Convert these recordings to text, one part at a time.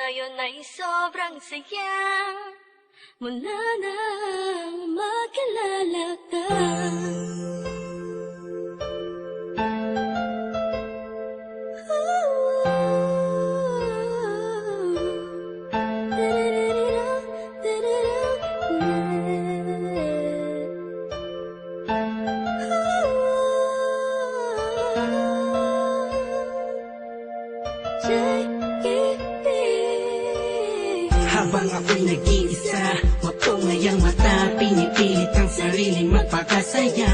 Ngayon ay sobrang saya mula nang makilala ka. Habang ako'y nag-iisa, mapungayang mata, pinipilit ang sariling magpakasaya.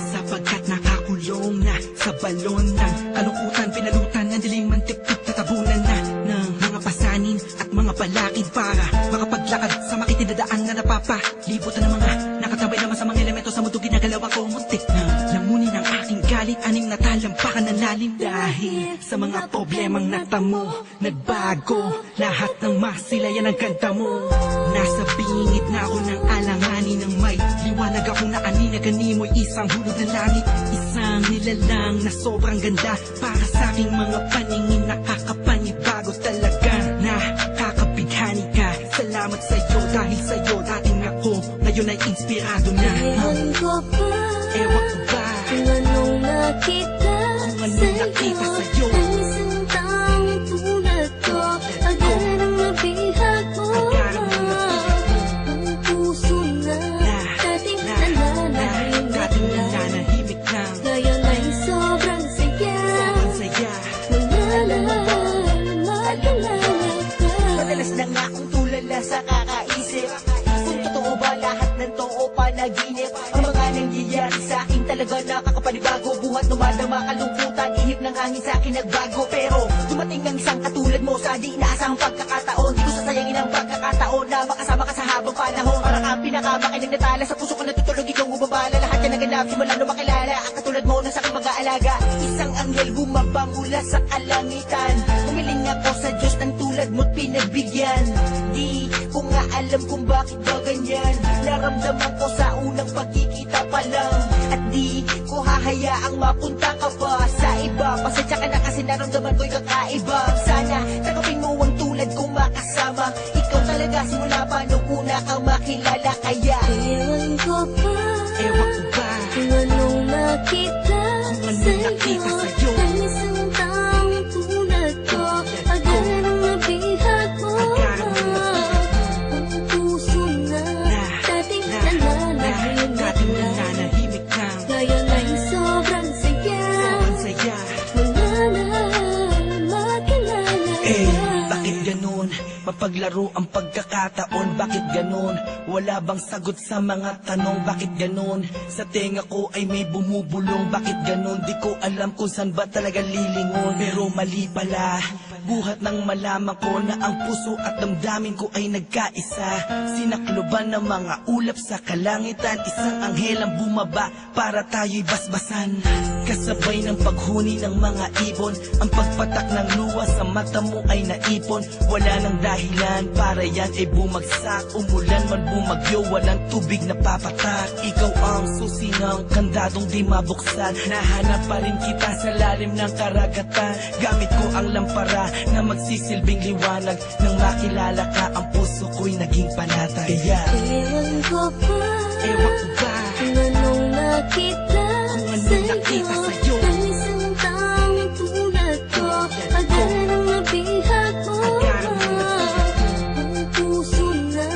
Sapagkat nakakulong na sa balon ng kalungkutan, pinalutan ng dilim ang tiktik na tabunan na ng mga pasanin at mga balakid para makapaglakad sa makitidadaan na napapalibutan ng mga nakatambay naman sa mga elemento sa mundo. Ginagalaw ako muntik na lamunin ang aking galit, aning natalampakan ng lalim dahil sa mga problemang natamo. Nagbago lahat ng masilayan ang ganda mo. Nasa bingit na ako ng alanganin ng may liwanag akong naanina, ganimoy isang hulog ng langit. Isang nilalang na sobrang ganda para sa aking mga paningin, nakakapanibago talaga. Nakakabighani ka, salamat sa'yo dahil sa'yo dating ako, ngayon ay inspirado na. Ewan ko ba, Ewan ko ba kung anong nakita sa'yo, ang isang taong tulad ko. Agad ang nabihag mo, ang puso na dating nananahimik lang. ngayon ay sobrang saya mula nang makilala ka. Madalas na nga akong tulala sa kakaisip kung totoo ba lahat ng to o panaginip. Ang mga nangyayari sa akin talaga nakakapanibago. Buhat numadama kalungkutan, ihip ng hangin sa akin nagbago. Pero dumating ang isang katulad mo sa di inaasahang pagkakataon. Di ko sasayangin ang pagkakataon na makasama ka sa habang panahon. Para kang pinakamakinig na tala sa puso ko natutulog, ikaw bumabala. Lahat yan naganap simula nung makilala ang katulad mo na sa aking mag-aalaga. Isang anghel bumaba mula sa kalangitan. Humiling ako sa Diyos ng tulad mo't pinagbigyan. Di ko nga alam kung bakit ba ganyan. Naramdaman ko sa unang pagkikita pa lang. At di ko hahayaang mapunta ka pa sa iba. Pasensya ka na kasi naramdaman ko'y kakaiba. Sana tanggapin mo ang tulad kong makasama. Ikaw talaga simula pa nung una kang makilala. Kaya Ewan ko ba, Ewan ko ba kung anong nakita sa'yo, ang isang taong tulad ko. Agad ang nabihag mo, ang puso na dating nananahimik lang. ngayon ay sobrang saya mula nang makilala ka. Bakit ganun? Mapaglaro ang pagkakataon, bakit ganun? Wala bang sagot sa mga tanong, bakit ganun? Sa tenga ko ay may bumubulong, bakit ganun? Di ko alam kung saan ba talaga lilingon, pero mali pala. Buhat nang malaman ko na ang puso at damdamin ko ay nagkaisa. Sinakloban ng mga ulap sa kalangitan, isang anghel ang bumaba para tayo'y basbasan. Kasabay ng paghuni ng mga ibon, ang pagpatak ng luha sa mata mo ay naipon. Wala nang dahilan para yan ay bumagsak. Umulan man bumagyo, walang tubig na papatak. Ikaw ang susi ng kandadong di mabuksan. Nahanap pa rin kita sa lalim ng karagatan. Gamit ko ang lampara na magsisilbing liwanag. Nang makilala ka, ang puso ko'y naging panatag. Kaya Ewan ko ba, ewan ko ba kung anong nakita sa'yo, ang isang taong tulad ko. Agad ang nabihag mo, ang puso na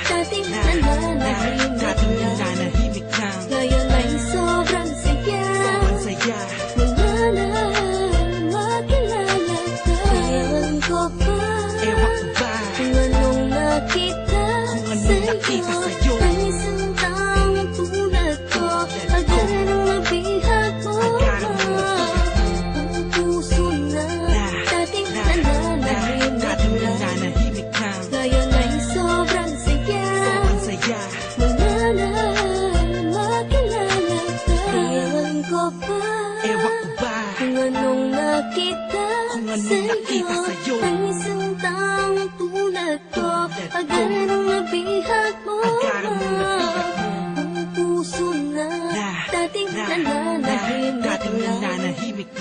dating nananahimik lang. ngayon ay sobrang saya mula nang makilala ka. Ewan ko ba, Ewan ko ba kung anong nakita sa'yo, ang isang taong tulad ko. Agad ang nabihag mo, ang puso na dating nananahimik lang. ngayon ay sobrang saya mula nang makilala ka. Ewan ko ba, Ewan ko ba kung anong nakita sa'yo, ang isang taong tulad ko. Agad ang nabihag mo, ang puso na dating nananahimik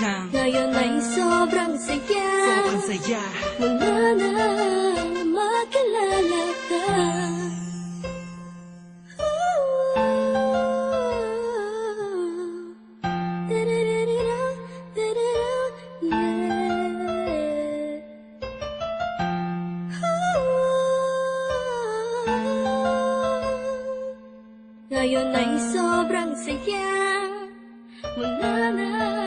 lang. ngayon ay sobrang saya Sobrang saya mula nang Ngayon ay sobrang saya. Wala na